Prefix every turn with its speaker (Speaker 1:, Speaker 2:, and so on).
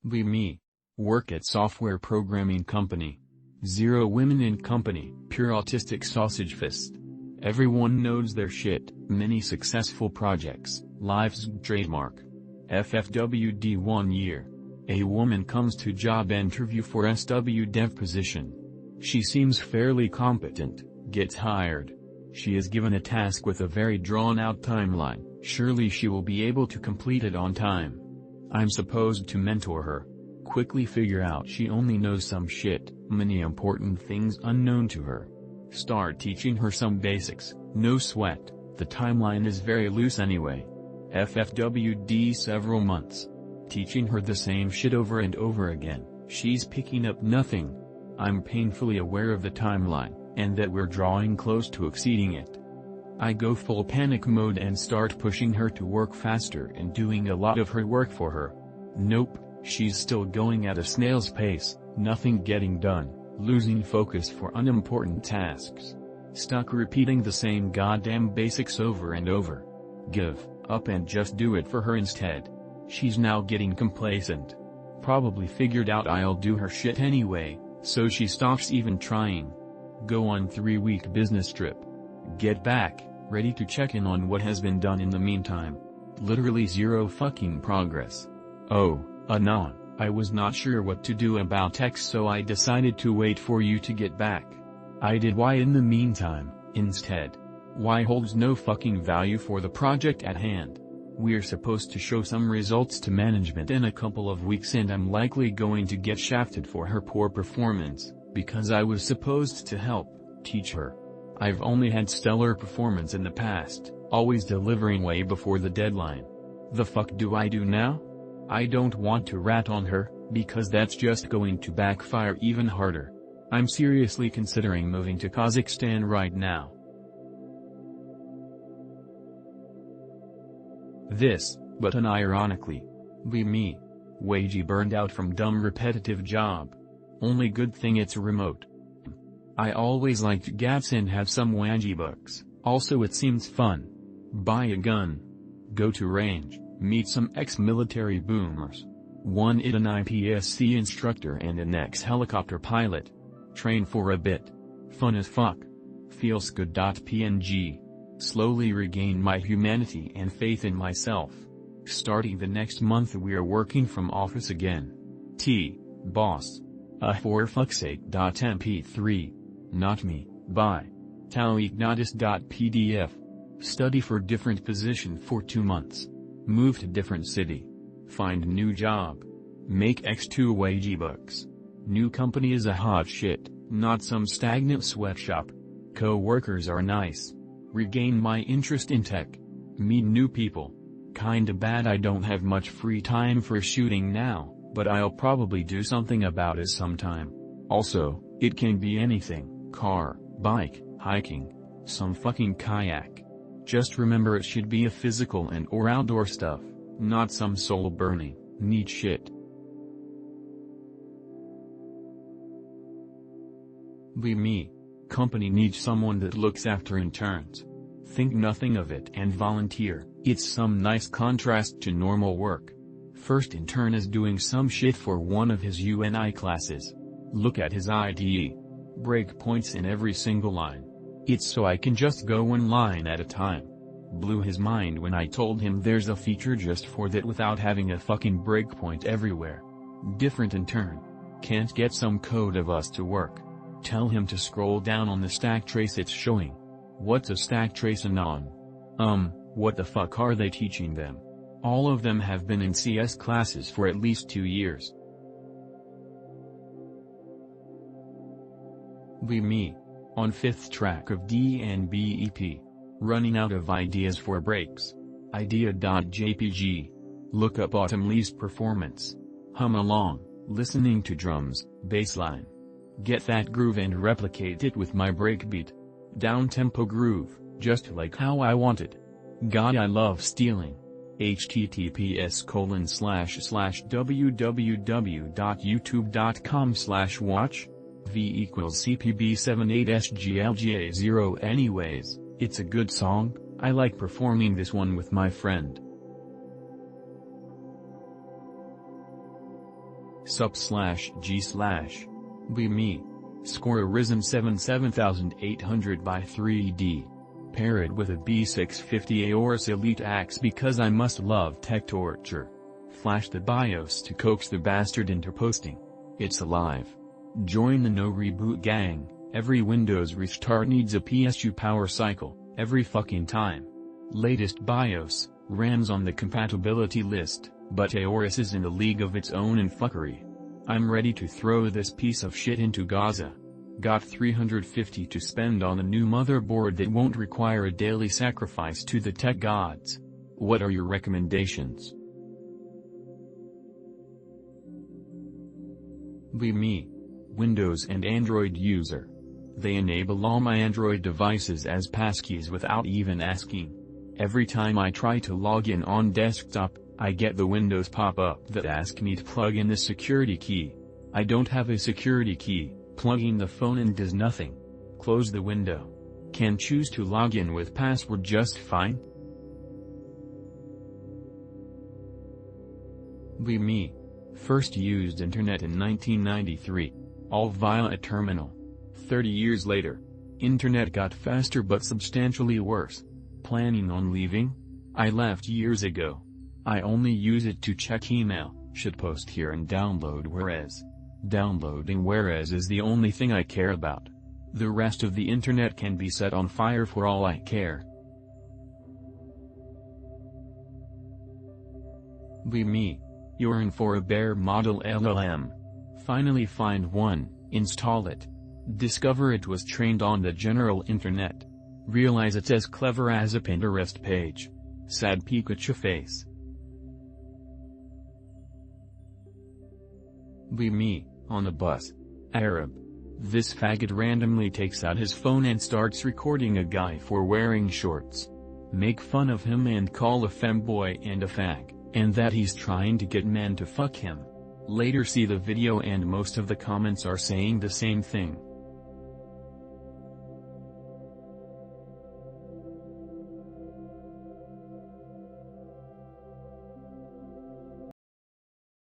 Speaker 1: Be me. Work at software programming company. 0 women in company, pure autistic sausage fist. Everyone knows their shit, many successful projects, life's trademark. FFWD 1 year. A woman comes to job interview for SW dev position. She seems fairly competent, gets hired. She is given a task with a very drawn-out timeline, surely she will be able to complete it on time. I'm supposed to mentor her. Quickly figure out she only knows some shit, many important things unknown to her. Start teaching her some basics, no sweat, the timeline is very loose anyway. FFWD several months. Teaching her the same shit over and over again, she's picking up nothing. I'm painfully aware of the timeline, and that we're drawing close to exceeding it. I go full panic mode and start pushing her to work faster and doing a lot of her work for her. Nope, she's still going at a snail's pace, nothing getting done, losing focus for unimportant tasks. Stuck repeating the same goddamn basics over and over. Give up and just do it for her instead. She's now getting complacent. Probably figured out I'll do her shit anyway, so she stops even trying. Go on 3-week business trip. Get back, ready to check in on what has been done in the meantime. Literally 0 fucking progress. Oh, Anon, I was not sure what to do about X, so I decided to wait for you to get back. I did Y in the meantime, instead. Y holds no fucking value for the project at hand. We're supposed to show some results to management in a couple of weeks and I'm likely going to get shafted for her poor performance, because I was supposed to help teach her. I've only had stellar performance in the past, always delivering way before the deadline. The fuck do I do now? I don't want to rat on her, because that's just going to backfire even harder. I'm seriously considering moving to Kazakhstan right now. This, but unironically. Be me. Wagey burned out from dumb repetitive job. Only good thing it's remote. I always liked gaps and have some wagey books, also it seems fun. Buy a gun. Go to range, meet some ex-military boomers. One it an IPSC instructor and an ex-helicopter pilot. Train for a bit. Fun as fuck. Feels good. PNG. Slowly regain my humanity and faith in myself. Starting the next month we are working from office again. Boss. For fuck's sake. MP3. Not me. Bye. Taoignatus.pdf. Study for different position for 2 months. Move to different city. Find new job. Make X2 wagey bucks. New company is a hot shit, not some stagnant sweatshop. Co-workers are nice. Regain my interest in tech. Meet new people. Kinda bad I don't have much free time for shooting now, but I'll probably do something about it sometime. Also, it can be anything, car, bike, hiking, some fucking kayak. Just remember it should be a physical and or outdoor stuff, not some soul-burning, neat shit. Be me. Company needs someone that looks after interns. Think nothing of it and volunteer. It's some nice contrast to normal work. First intern is doing some shit for one of his UNI classes. Look at his IDE. Breakpoints in every single line. It's so I can just go 1 line at a time. Blew his mind when I told him there's a feature just for that without having a fucking breakpoint everywhere. Different intern. Can't get some code of us to work. Tell him to scroll down on the stack trace it's showing. What's a stack trace anon? What the fuck are they teaching them? All of them have been in CS classes for at least 2 years. Be me. On 5th track of DNB EP. Running out of ideas for breaks. Idea.jpg. Look up Autumn Leaves performance. Hum along, listening to drums, bassline. Get that groove and replicate it with my breakbeat. Down-tempo groove, just like how I wanted. God I love stealing. https://www.youtube.com/watch. V = CPB78SGLGA0. Anyways, it's a good song, I like performing this one with my friend. Sup/G/. Be me. Score a Ryzen 7 7800 by 3D. Pair it with a B650 Aorus Elite Axe because I must love tech torture. Flash the BIOS to coax the bastard into posting. It's alive. Join the no reboot gang. Every Windows restart needs a PSU power cycle, every fucking time. Latest BIOS, RAM's on the compatibility list, but Aorus is in a league of its own in fuckery. I'm ready to throw this piece of shit into Gaza. Got $350 to spend on a new motherboard that won't require a daily sacrifice to the tech gods. What are your recommendations? Be me. Windows and Android user. They enable all my Android devices as passkeys without even asking. Every time I try to log in on desktop, I get the Windows pop-up that asks me to plug in the security key. I don't have a security key, plugging the phone in does nothing. Close the window. Can choose to log in with password just fine. Be me. First used internet in 1993. All via a terminal. 30 years later. Internet got faster but substantially worse. Planning on leaving? I left years ago. I only use it to check email, shitpost here and download Whereas. Downloading Whereas is the only thing I care about. The rest of the internet can be set on fire for all I care. Be me. You're in for a bare model LLM. Finally find one, install it. Discover it was trained on the general internet. Realize it's as clever as a Pinterest page. Sad Pikachu face. Be me, on a bus. Arab. This faggot randomly takes out his phone and starts recording a guy for wearing shorts. Make fun of him and call a femboy and a fag, and that he's trying to get men to fuck him. Later see the video and most of the comments are saying the same thing.